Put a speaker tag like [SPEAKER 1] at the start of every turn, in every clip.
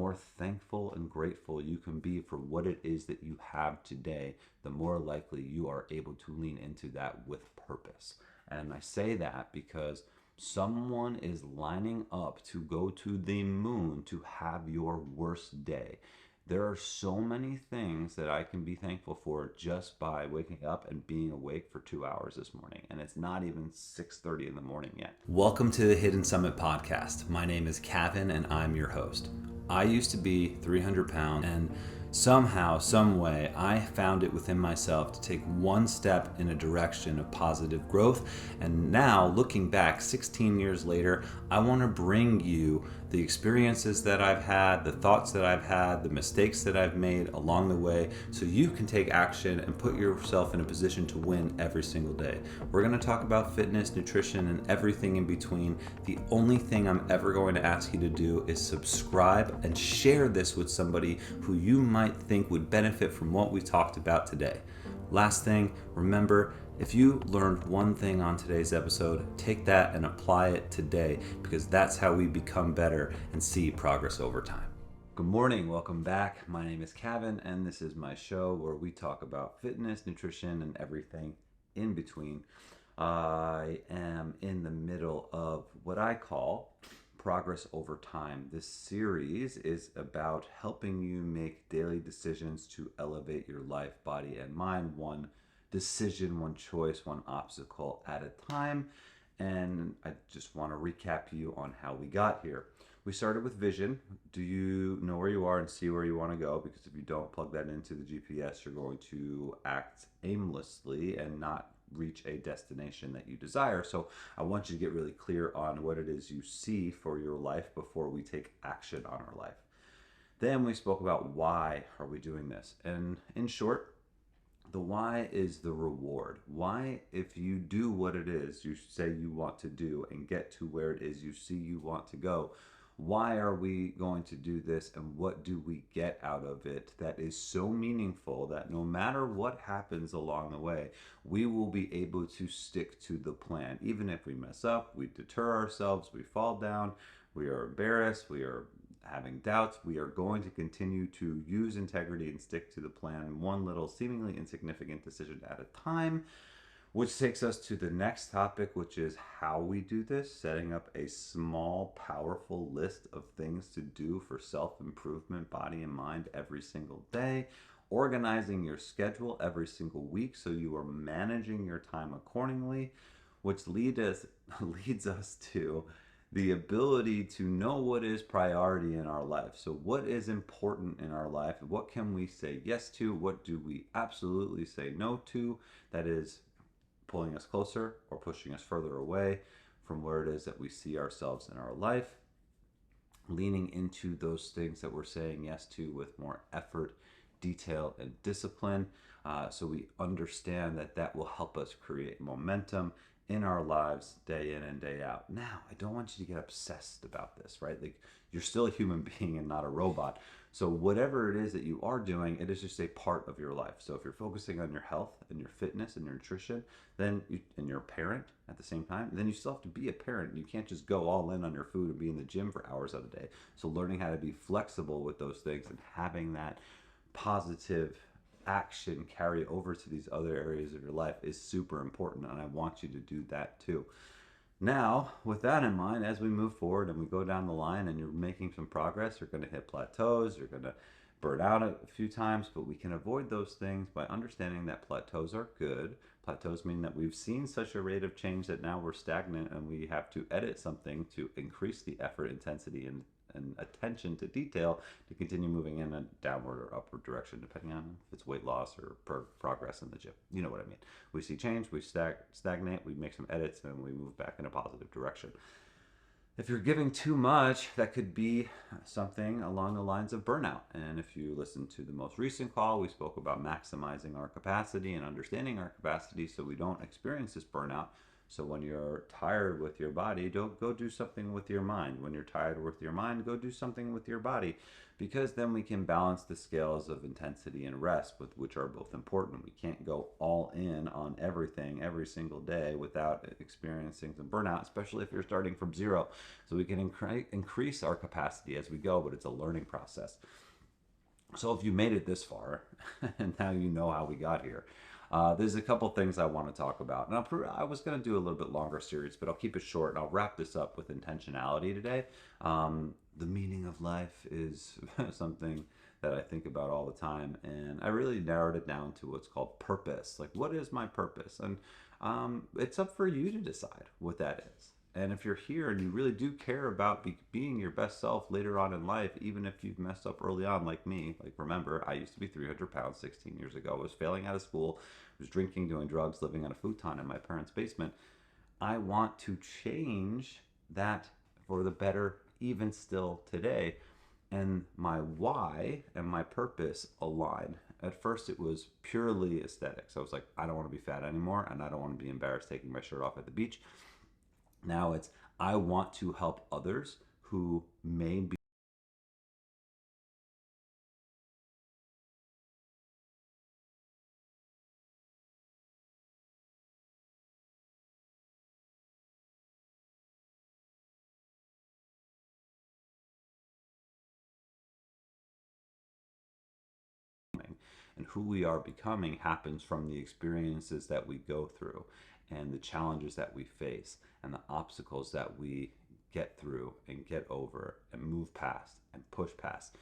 [SPEAKER 1] more thankful and grateful you can be for what it is that you have today, the more likely you are able to lean into that with purpose. And I say that because someone is lining up to go to the moon to have your worst day. There are so many things that I can be thankful for just by waking up and being awake for 2 hours this morning. And it's not even 6:30 in the morning yet. Welcome to the Hidden Summit podcast. My name is Kevin and I'm your host. I used to be 300 pounds and somehow, some way, I found it within myself to take one step in a direction of positive growth. And now, looking back 16 years later, I want to bring you the experiences that I've had, the thoughts that I've had, the mistakes that I've made along the way, so you can take action and put yourself in a position to win every single day. We're going to talk about fitness, nutrition, and everything in between. The only thing I'm ever going to ask you to do is subscribe and share this with somebody who you might think would benefit from what we talked about today. Last thing, remember, if you learned one thing on today's episode, take that and apply it today, because that's how we become better and see progress over time. Good morning, welcome back. My name is Kevin, and this is my show where we talk about fitness, nutrition, and everything in between. I am in the middle of what I call progress over time. This series is about helping you make daily decisions to elevate your life, body, and mind, one decision, one choice, one obstacle at a time. And I just want to recap you on how we got here. We started with vision. Do you know where you are and see where you want to go? Because if you don't plug that into the GPS, you're going to act aimlessly and not reach a destination that you desire. So I want you to get really clear on what it is you see for your life before we take action on our life. Then we spoke about why are we doing this? And in short, the why is the reward. Why, if you do what it is you say you want to do and get to where it is you see you want to go, why are we going to do this, and what do we get out of it that is so meaningful that no matter what happens along the way, we will be able to stick to the plan. Even if we mess up, we deter ourselves, we fall down, we are embarrassed, we are having doubts, we are going to continue to use integrity and stick to the plan, one little seemingly insignificant decision at a time. Which takes us to the next topic, which is how we do this, setting up a small, powerful list of things to do for self-improvement, body and mind every single day, organizing your schedule every single week so you are managing your time accordingly, which leads us to the ability to know what is priority in our life. So what is important in our life? What can we say yes to? What do we absolutely say no to? That is pulling us closer or pushing us further away from where it is that we see ourselves in our life, leaning into those things that we're saying yes to with more effort, detail, and discipline, so we understand that that will help us create momentum in our lives day in and day out. Now, I don't want you to get obsessed about this, right? Like, you're still a human being and not a robot. So whatever it is that you are doing, it is just a part of your life. So if you're focusing on your health and your fitness and your nutrition, and you're a parent at the same time, then you still have to be a parent. You can't just go all in on your food and be in the gym for hours of the day. So learning how to be flexible with those things and having that positive action carry over to these other areas of your life is super important, and I want you to do that too. Now, with that in mind, as we move forward and we go down the line and you're making some progress, you're going to hit plateaus, you're going to burn out a few times, but we can avoid those things by understanding that plateaus are good. Plateaus mean that we've seen such a rate of change that now we're stagnant and we have to edit something to increase the effort, intensity, and attention to detail to continue moving in a downward or upward direction, depending on if it's weight loss or progress in the gym. You know what I mean. We see change, we stagnate, we make some edits, and we move back in a positive direction. If you're giving too much, that could be something along the lines of burnout. And if you listen to the most recent call, we spoke about maximizing our capacity and understanding our capacity so we don't experience this burnout. So when you're tired with your body, don't go do something with your mind. When you're tired with your mind, go do something with your body, because then we can balance the scales of intensity and rest, with which are both important. We can't go all in on everything every single day without experiencing some burnout, especially if you're starting from zero. So we can increase our capacity as we go, but it's a learning process. So if you made it this far, and now you know how we got here, there's a couple things I want to talk about. And I was going to do a little bit longer series, but I'll keep it short, and I'll wrap this up with intentionality today. The meaning of life is something that I think about all the time, and I really narrowed it down to what's called purpose. Like, what is my purpose? And it's up for you to decide what that is. And if you're here and you really do care about being your best self later on in life, even if you've messed up early on, like me, like remember, I used to be 300 pounds 16 years ago. I was failing out of school, I was drinking, doing drugs, living on a futon in my parents' basement. I want to change that for the better, even still today. And my why and my purpose align. At first, it was purely aesthetics. I was like, I don't want to be fat anymore, and I don't want to be embarrassed taking my shirt off at the beach. Now it's, I want to help others who may be becoming. And who we are becoming happens from the experiences that we go through, and the challenges that we face, and the obstacles that we get through and get over and move past and push past.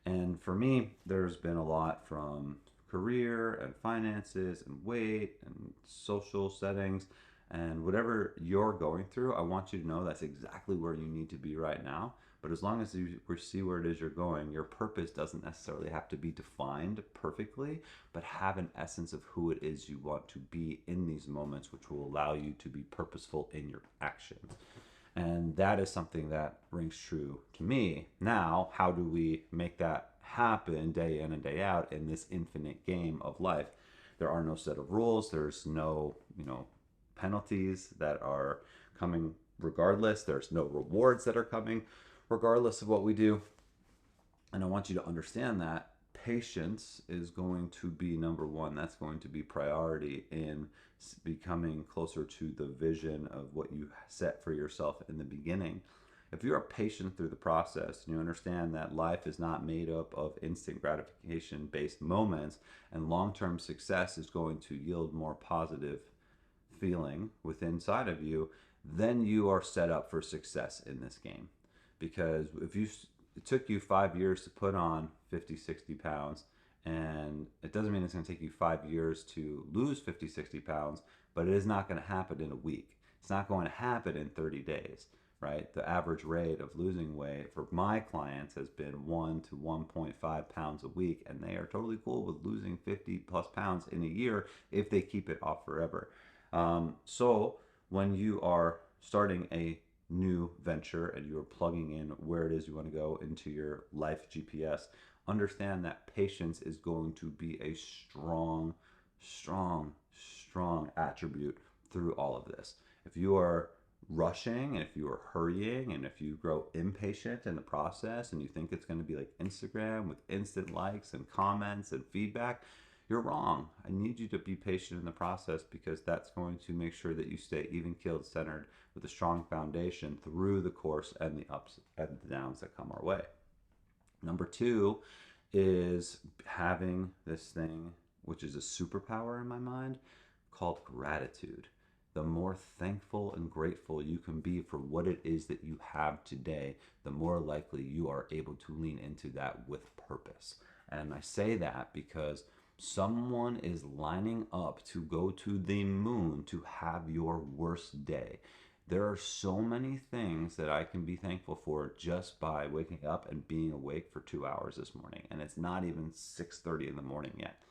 [SPEAKER 1] And for me, there's been a lot from career and finances and weight and social settings, and whatever you're going through, I want you to know that's exactly where you need to be right now. But as long as you see where it is you're going, your purpose doesn't necessarily have to be defined perfectly, but have an essence of who it is you want to be in these moments, which will allow you to be purposeful in your actions. And that is something that rings true to me. Now, how do we make that happen day in and day out in this infinite game of life? There are no set of rules. There's no, penalties that are coming regardless. There's no rewards that are coming regardless of what we do. And I want you to understand that patience is going to be number one. That's going to be priority in becoming closer to the vision of what you set for yourself in the beginning. If you are patient through the process and you understand that life is not made up of instant gratification based moments, and long term success is going to yield more positive feeling within inside of you, then you are set up for success in this game. Because if you it took you 5 years to put on 50, 60 pounds, and it doesn't mean it's going to take you 5 years to lose 50, 60 pounds, but it is not going to happen in a week. It's not going to happen in 30 days, right? The average rate of losing weight for my clients has been 1 to 1.5 pounds a week, and they are totally cool with losing 50 plus pounds in a year if they keep it off forever. So when you are starting a new venture and you are plugging in where it is you want to go into your life GPS, understand that patience is going to be a strong, strong, strong attribute through all of this. If you are rushing and if you are hurrying and if you grow impatient in the process and you think it's going to be like Instagram with instant likes and comments and feedback, you're wrong. I need you to be patient in the process, because that's going to make sure that you stay even keeled, centered, with a strong foundation through the course and the ups and the downs that come our way. Number two is having this thing, which is a superpower in my mind, called gratitude. The more thankful and grateful you can be for what it is that you have today, the more likely you are able to lean into that with purpose. And I say that because someone is lining up to go to the moon to have your worst day. There are so many things that I can be thankful for just by waking up and being awake for 2 hours this morning. And it's not even 6:30 in the morning yet.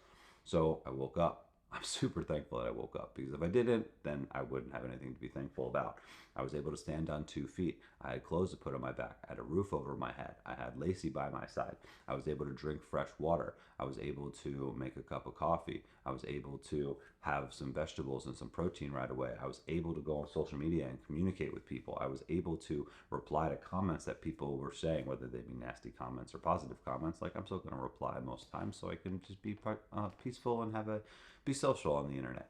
[SPEAKER 1] So I woke up. I'm super thankful that I woke up, because if I didn't, then I wouldn't have anything to be thankful about. I was able to stand on 2 feet. I had clothes to put on my back. I had a roof over my head. I had Lacey by my side. I was able to drink fresh water. I was able to make a cup of coffee. I was able to have some vegetables and some protein right away. I was able to go on social media and communicate with people. I was able to reply to comments that people were saying, whether they be nasty comments or positive comments. Like, I'm still going to reply most times so I can just be peaceful and be social on the internet.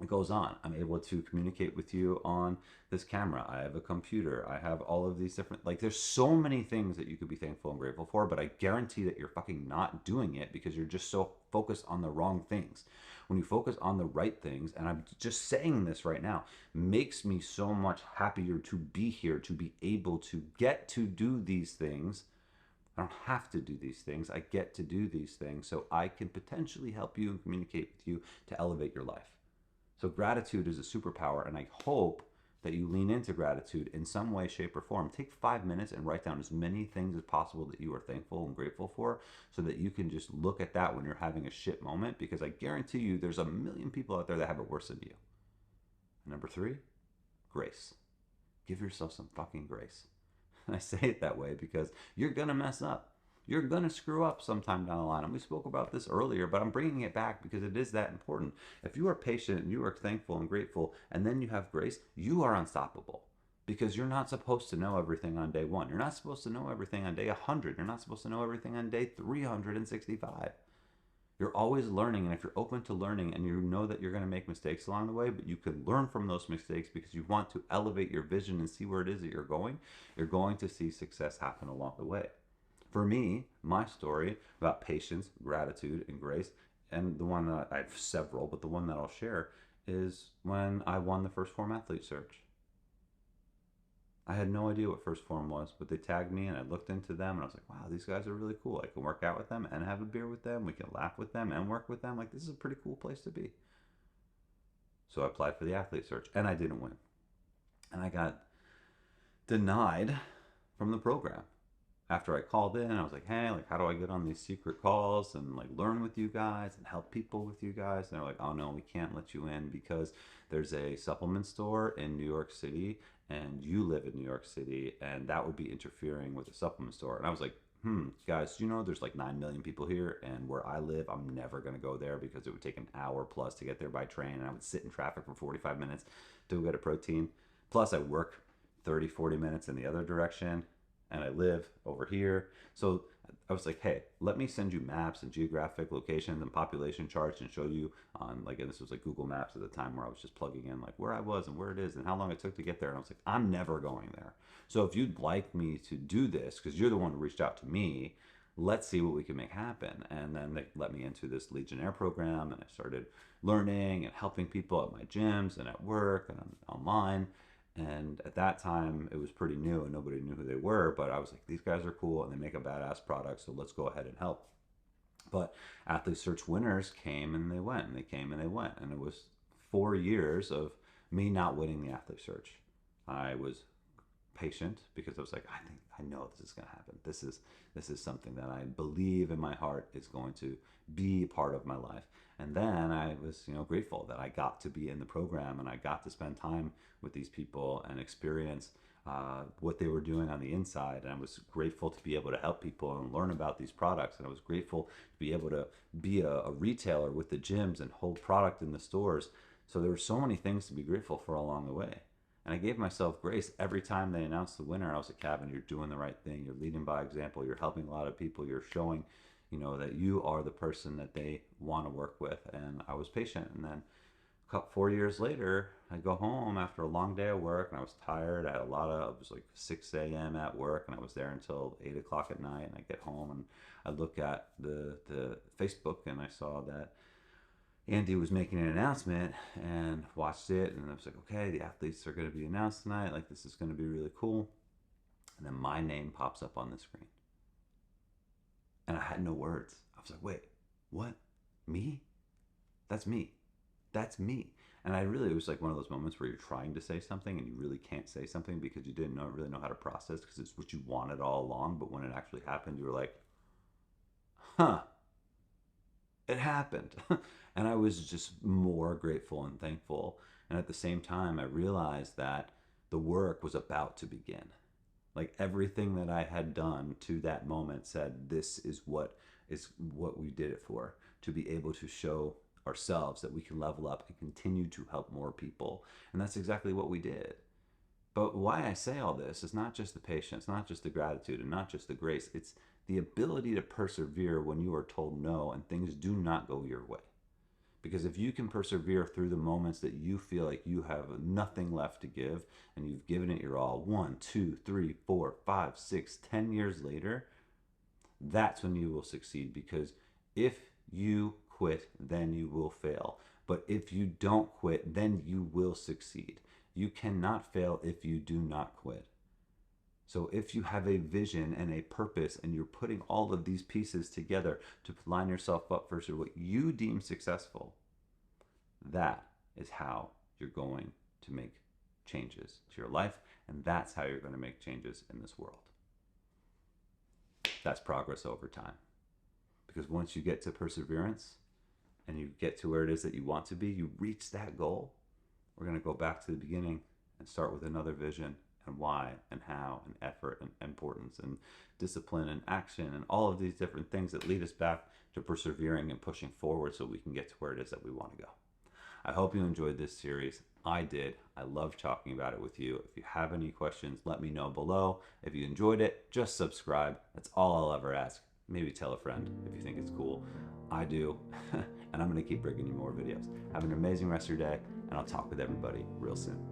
[SPEAKER 1] It goes on. I'm able to communicate with you on this camera. I have a computer. I have all of these different, like, there's so many things that you could be thankful and grateful for, but I guarantee that you're fucking not doing it because you're just so focused on the wrong things. When you focus on the right things, and I'm just saying this right now, makes me so much happier to be here, to be able to get to do these things. I don't have to do these things. I get to do these things so I can potentially help you and communicate with you to elevate your life. So gratitude is a superpower, and I hope that you lean into gratitude in some way, shape, or form. Take 5 minutes and write down as many things as possible that you are thankful and grateful for, so that you can just look at that when you're having a shit moment, because I guarantee you there's a million people out there that have it worse than you. Number 3, grace. Give yourself some fucking grace. I say it that way because you're going to mess up. You're going to screw up sometime down the line. And we spoke about this earlier, but I'm bringing it back because it is that important. If you are patient and you are thankful and grateful, and then you have grace, you are unstoppable, because you're not supposed to know everything on day 1. You're not supposed to know everything on day 100. You're not supposed to know everything on day 365. You're always learning, and if you're open to learning and you know that you're going to make mistakes along the way, but you can learn from those mistakes because you want to elevate your vision and see where it is that you're going to see success happen along the way. For me, my story about patience, gratitude, and grace, and the one that I have several, but the one that I'll share is when I won the first Phorm athlete search. I had no idea what First Phorm was, but they tagged me and I looked into them and I was like, wow, these guys are really cool. I can work out with them and have a beer with them. We can laugh with them and work with them. Like, this is a pretty cool place to be. So I applied for the athlete search and I didn't win. And I got denied from the program. After I called in, I was like, hey, like, how do I get on these secret calls and like learn with you guys and help people with you guys? And they're like, oh no, we can't let you in because there's a supplement store in New York City and you live in New York City, and that would be interfering with the supplement store. And I was like, guys, you know, there's like 9 million people here, and where I live, I'm never going to go there because it would take an hour plus to get there by train, and I would sit in traffic for 45 minutes to get a protein. Plus, I work 30, 40 minutes in the other direction, and I live over here. So I was like, hey, let me send you maps and geographic locations and population charts and show you on, like, and this was like Google Maps at the time, where I was just plugging in like where I was and where it is and how long it took to get there. And I was like, I'm never going there. So if you'd like me to do this, because you're the one who reached out to me, let's see what we can make happen. And then they let me into this Legionnaire program, and I started learning and helping people at my gyms and at work and online. And at that time, it was pretty new and nobody knew who they were. But I was like, these guys are cool and they make a badass product, so let's go ahead and help. But Athlete Search winners came and they went, and they came and they went. And it was 4 years of me not winning the Athlete Search. I was patient because I was like, I know this is going to happen. This is something that I believe in my heart is going to be a part of my life. And then I was, grateful that I got to be in the program and I got to spend time with these people and experience what they were doing on the inside. And I was grateful to be able to help people and learn about these products. And I was grateful to be able to be a retailer with the gyms and hold product in the stores. So there were so many things to be grateful for along the way. And I gave myself grace every time they announced the winner. I was like, Kevin, you're doing the right thing. You're leading by example. You're helping a lot of people. You're showing, that you are the person that they want to work with. And I was patient. And then 4 years later, I go home after a long day of work, and I was tired. I had it was like 6 a.m. at work, and I was there until 8 o'clock at night. And I get home and I look at the Facebook, and I saw that Andy was making an announcement, and watched it, and I was like, okay, the athletes are going to be announced tonight. Like, this is going to be really cool. And then my name pops up on the screen. And I had no words. I was like, wait, what? Me? That's me. That's me. And it was like one of those moments where you're trying to say something and you really can't say something because you didn't really know how to process, because it's what you wanted all along. But when it actually happened, you were like, huh. It happened. And I was just more grateful and thankful. And at the same time, I realized that the work was about to begin. Like everything that I had done to that moment said, this is what we did it for, to be able to show ourselves that we can level up and continue to help more people. And that's exactly what we did. But why I say all this is not just the patience, not just the gratitude, and not just the grace. It's the ability to persevere when you are told no and things do not go your way. Because if you can persevere through the moments that you feel like you have nothing left to give and you've given it your all, 1, 2, 3, 4, 5, 6, 10 years later, that's when you will succeed. Because if you quit, then you will fail. But if you don't quit, then you will succeed. You cannot fail if you do not quit. So if you have a vision and a purpose and you're putting all of these pieces together to line yourself up for what you deem successful, that is how you're going to make changes to your life, and that's how you're going to make changes in this world. That's progress over time. Because once you get to perseverance and you get to where it is that you want to be, you reach that goal, we're going to go back to the beginning and start with another vision and why and how and effort and importance and discipline and action and all of these different things that lead us back to persevering and pushing forward so we can get to where it is that we want to go. I hope you enjoyed this series. I did. I love talking about it with you. If you have any questions, let me know below. If you enjoyed it, just subscribe. That's all I'll ever ask. Maybe tell a friend if you think it's cool. I do. And I'm going to keep bringing you more videos. Have an amazing rest of your day, and I'll talk with everybody real soon.